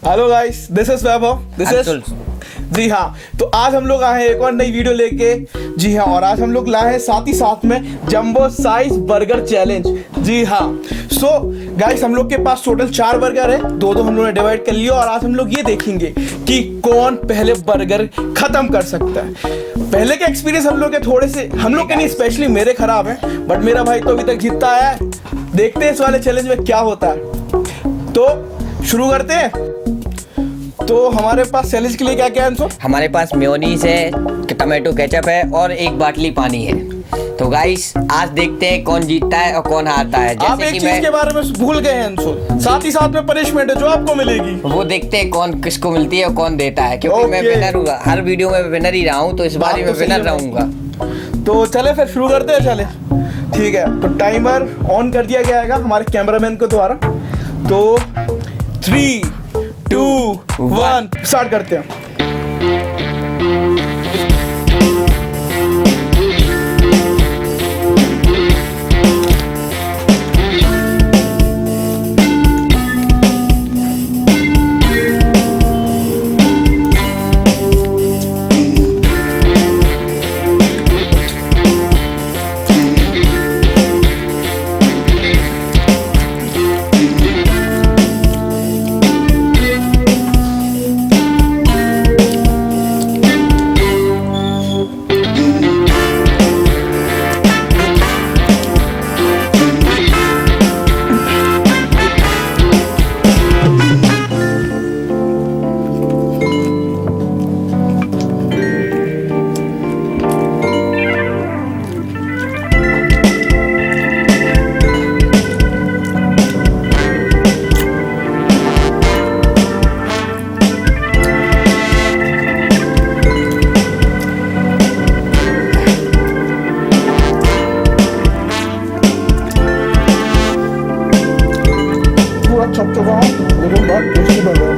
Hello guys, this is Vaibhav, this is जी हाँ। तो आज हम लोग आए हैं एक और नई वीडियो लेके। जी हाँ, और आज हम लोग लाए हैं साथ ही साथ में जंबो साइज बर्गर चैलेंज। जी हाँ। सो गाइस, हम लोग के पास टोटल 4 बर्गर है, दो हम लोगों ने डिवाइड कर लिया और आज हम लोग ये देखेंगे कि कौन पहले बर्गर खत्म कर सकता है। पहले के एक्सपीरियंस हम लोग के थोड़े से, हम लोग के नहीं, स्पेशली मेरे खराब है, बट मेरा भाई तो अभी तक जीतता है। देखते हैं इस वाले चैलेंज में क्या होता है। तो शुरू करते हैं। तो हमारे पास चैलेंज के लिए क्या क्या है? हमारे पास मेयोनीज है, टमाटो केचप है और एक बाटली पानी है। तो गाइस, आज देखते हैं कौन जीतता है और कौन हारता है। जैसे आप एक चीज के बारे में भूल गए हैं, साथ ही साथ में पनिशमेंट है जो आपको मिलेगी। वो देखते हैं कौन किसको मिलती है और कौन देता है, क्योंकि मैं विनर हूँ, हर वीडियो में विनर ही रहा हूँ, तो इस बार मैं विनर रहूंगा। तो चले फिर शुरू करते हैं। चले ठीक है, तो टाइमर ऑन कर दिया गया है हमारे कैमरामैन के द्वारा। तो 3, 2, 1 स्टार्ट करते हैं। Chapter 1, little not tasty burger.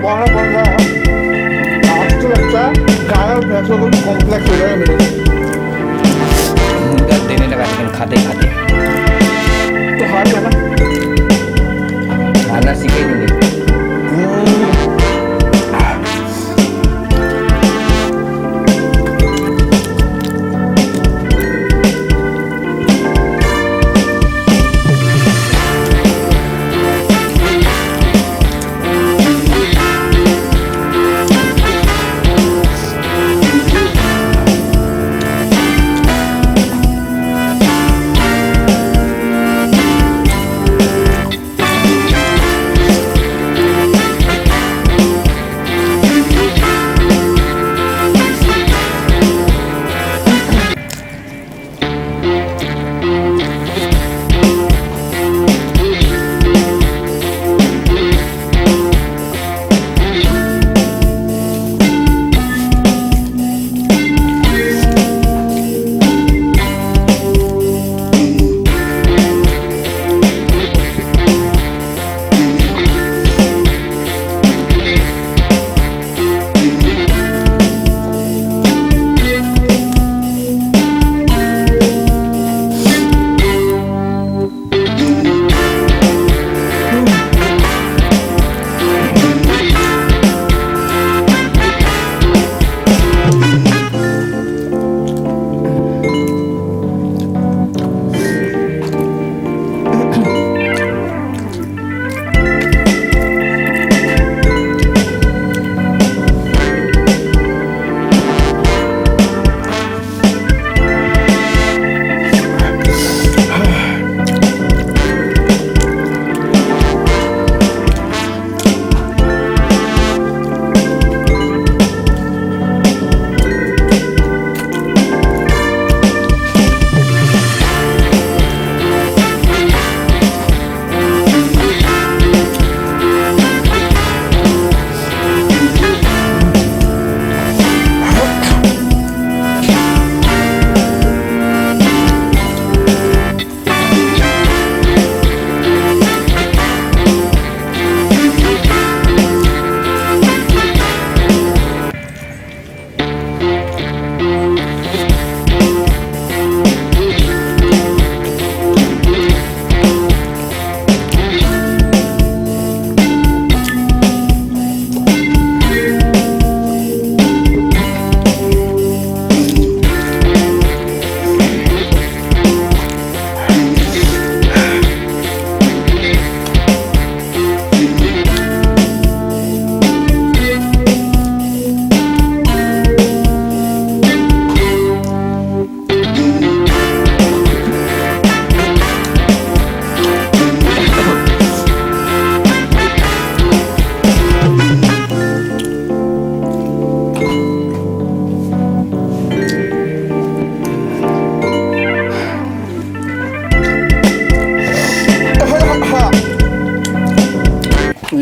दबाना पड़ रहा है। आज तो लगता है गाय और भैंसों को भी कॉम्प्लेक्स हो जाएगा मेरे। दर्द देने लगा लेकिन खाते खाते तो हार जाना। खाना सीखेंगे नहीं।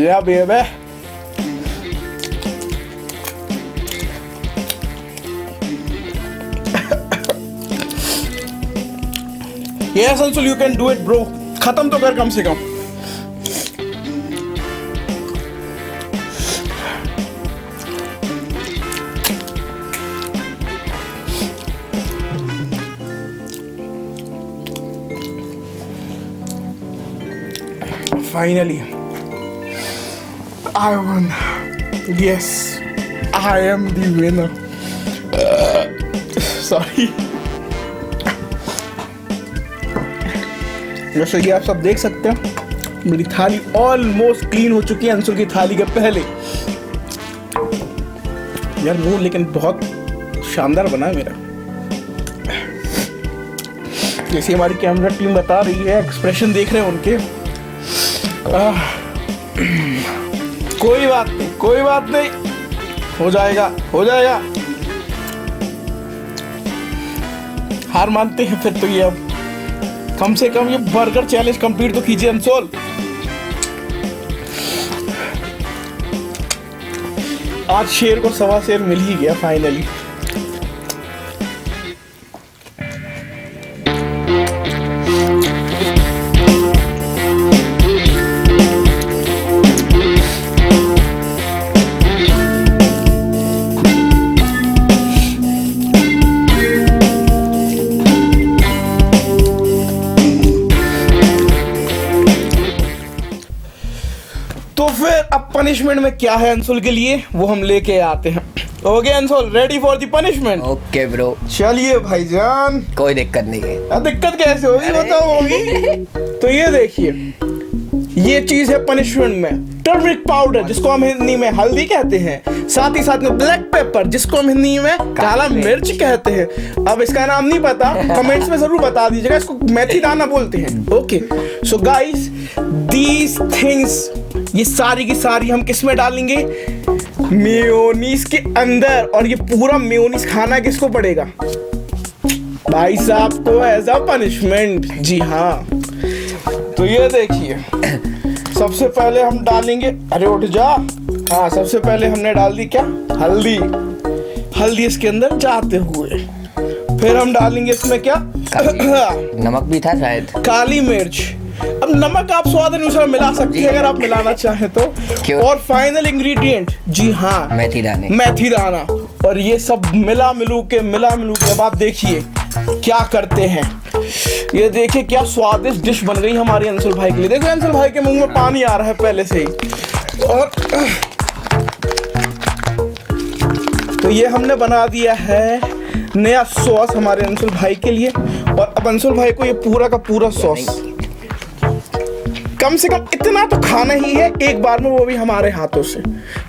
Yeah, baby. Yes, also you can do it, bro. खत्म तो कर कम से कम. Finally, I won. Yes, I am the winner. Sorry. जैसे कि आप सब देख सकते हैं मेरी थाली ऑलमोस्ट क्लीन हो चुकी है अंशुल की थाली के पहले. यार वो लेकिन बहुत शानदार बना है मेरा. जैसे हमारी कैमरा टीम बता रही है, एक्सप्रेशन देख रहे हैं उनके. कोई बात नहीं, कोई बात नहीं, हो जाएगा, हो जाएगा. हार मानते हैं फिर तो. ये अब कम से कम ये बर्गर चैलेंज कंप्लीट तो कीजिए अंशुल. आज शेर को 1.25 शेर मिल ही गया फाइनली. पनिशमेंट में क्या है अंशुल के लिए वो हम लेके आते हैं। Okay Anshul, ready for the punishment? Okay bro, चलिए भाईजान। कोई दिक्कत नहीं है। दिक्कत कैसे होगी बताओ होगी। तो ये देखिए, ये चीज है पनिशमेंट में टर्मरिक पाउडर, जिसको हम हिंदी में हल्दी कहते हैं, साथ ही साथ में ब्लैक पेपर, जिसको हम हिंदी में काला मिर्च कहते हैं। अब इसका नाम नहीं पता, कमेंट्स में जरूर बता दीजिएगा। इसको मेथी दाना बोलते हैं। Okay so guys, these things, ये सारी की सारी हम किस में डालेंगे? मेयोनीज के अंदर। और ये पूरा मेयोनीज खाना किसको पड़ेगा? भाई साहब को एज अ पनिशमेंट। जी हाँ, तो ये देखिए, सबसे पहले हम डालेंगे, अरे उठ जा। हाँ, सबसे पहले हमने डाल दी क्या? हल्दी। हल्दी इसके अंदर जाते हुए फिर हम डालेंगे इसमें क्या? नमक भी था शायद। काली मिर्च। अब नमक आप स्वाद अनुसार मिला सकते हैं अगर आप मिलाना चाहें तो। और फाइनल इंग्रेडिएंट, जी हाँ, मेथी दाने। मेथी दाना। और ये सब मिला मिलू के अब आप देखिए क्या करते हैं। ये देखिए क्या स्वादिष्ट डिश बन गई हमारे अंशुल भाई के लिए। देखो अंशुल भाई के मुंह में पानी आ रहा है पहले से ही। और तो ये हमने बना दिया है नया सॉस हमारे अंशुल भाई के लिए। और अब अंशुल भाई को ये पूरा का पूरा सॉस कम से कम इतना तो खाना ही है एक बार में, वो भी हमारे हाथों से।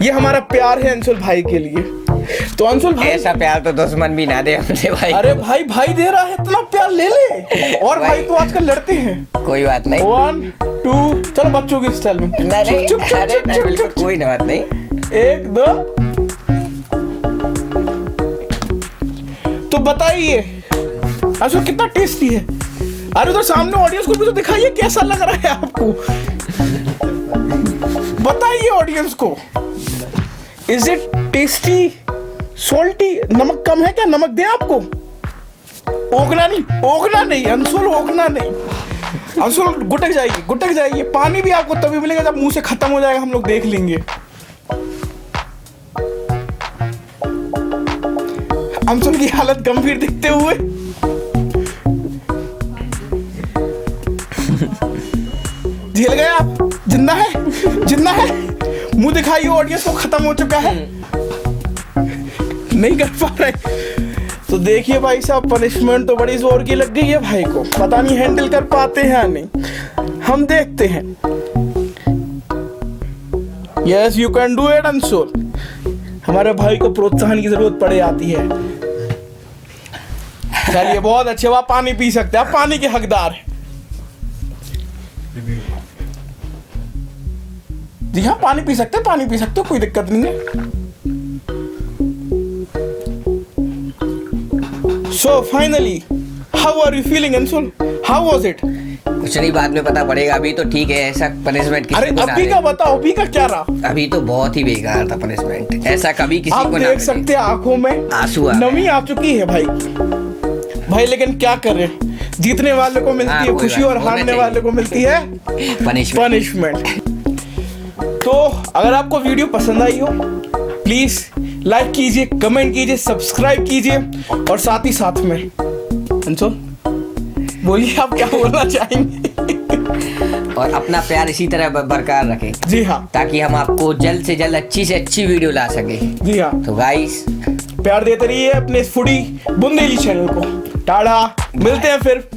ये हमारा प्यार है अंशुल भाई के लिए। तो अंशुल भाई, ऐसा प्यार तो दुश्मन भी ना दे हमसे भाई। अरे भाई, भाई दे रहा है, इतना प्यार ले ले। और भाई तो आजकल लड़ते हैं। कोई बात नहीं। 1 2 चलो बच्चों की स्टाइल में। कोई ना बात नहीं। 1 2। तो बताइए अंशुल कितना टेस्टी है। अरे तो सामने ऑडियंस को भी तो दिखाइए कैसा लग रहा है आपको। बताइए ऑडियंस को, इज इट टेस्टी, सॉल्टी? नमक कम है क्या? नमक दें आपको? ओगना नहीं अंशुल, ओगना नहीं अंशुल। गुटक जाइए। पानी भी आपको तभी मिलेगा जब मुंह से खत्म हो जाएगा, हम लोग देख लेंगे। अंशुल की हालत गंभीर दिखते हुए। झेल गए आप? जिंदा है। मुंह दिखाइए ऑडियंस को, खत्म हो चुका है। नहीं कर पा रहे। तो देखिए भाई साहब, पनिशमेंट तो बड़ी जोर की लग गई है भाई को। पता नहीं हैंडल कर पाते हैं या नहीं, हम देखते हैं। Yes you can do it Anshul. हमारे भाई को प्रोत्साहन की जरूरत पड़े आती है। चलिए बहुत अच्छे, आप पानी पी सकते हैं, आप पानी के हकदार हैं। जी हाँ, पानी पी सकते हो, कोई दिक्कत नहीं है। So finally, how are you feeling Anshul? How was it? कुछ नहीं, बाद में पता पड़ेगा। अभी तो ठीक है, ऐसा पनिशमेंट किसी अरे को ना अभी दे। का बताओ, अभी का क्या रहा? अभी तो बहुत ही बेकार था पनिशमेंट, ऐसा कभी किसी आप को ना देख मिले। सकते हैं आंखों में आंसू आ नमी आ चुकी है भाई। लेकिन क्या करें, जीतने वाले को मिलती है खुशी और हारने वाले को मिलती है पनिशमेंट। तो अगर आपको वीडियो पसंद आई हो, प्लीज लाइक कीजिए, कमेंट कीजिए, सब्सक्राइब कीजिए। और साथ ही साथ में अंशुल बोलिए, आप क्या बोलना चाहेंगे? और अपना प्यार इसी तरह बरकरार रखें। जी हाँ, ताकि हम आपको जल्द से जल्द अच्छी से अच्छी वीडियो ला सके। जी हाँ। तो गाइस, प्यार देते रहिए अपने फूडी बुंदेली चैनल को। टाटा, मिलते हैं फिर।